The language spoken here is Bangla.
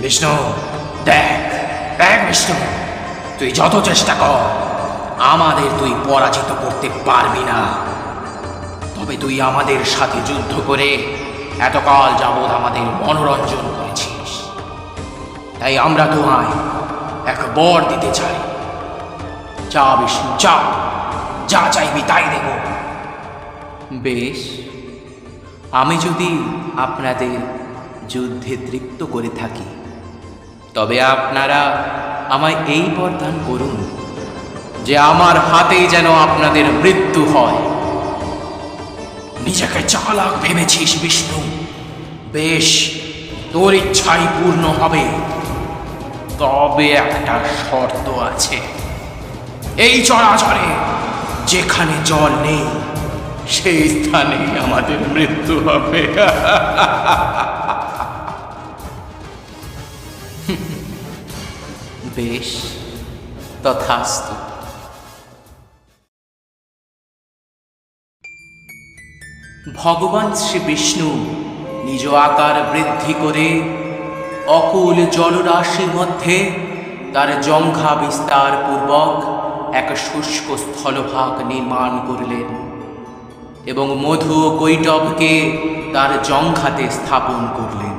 বিষ্ণু, দেখ দেখ বিষ্ণু, তুই যত চেষ্টা কর আমাদের তুই পরাজিত করতে পারবি না। তবে তুই আমাদের সাথে যুদ্ধ করে এতকাল যাবৎ আমাদের মনোরঞ্জন করেছিস, তাই আমরা তোমায় এক বর দিতে চাই। যা বিষ্ণু, যা যা চাইবি তাই দেব। বেশ, আমি যদি আপনাদের যুদ্ধে তৃপ্ত করে থাকি, তবে আপনারা আমায় এই বরদান করুন যে আমার হাতেই যেন আপনাদের মৃত্যু হয়। নিজেকে চালাক ভেবেছিস বিষ্ণু? বেশ, তোর ইচ্ছাই পূর্ণ হবে, তবে একটা শর্ত আছে। এই চরাচরে যেখানে জল নেই সেই স্থানে আমাদের মৃত্যু হবে। বেশ, তথাস্তু। ভগবান শ্রী বিষ্ণু নিজ আকার বৃদ্ধি করে অকুল জলরাশির মধ্যে তার জঙ্ঘা বিস্তার পূর্বক এক শুষ্ক স্থলভাগ নির্মাণ করলেন এবং মধু ও কৈটবকে তার জঙ্ঘাতে স্থাপন করলেন।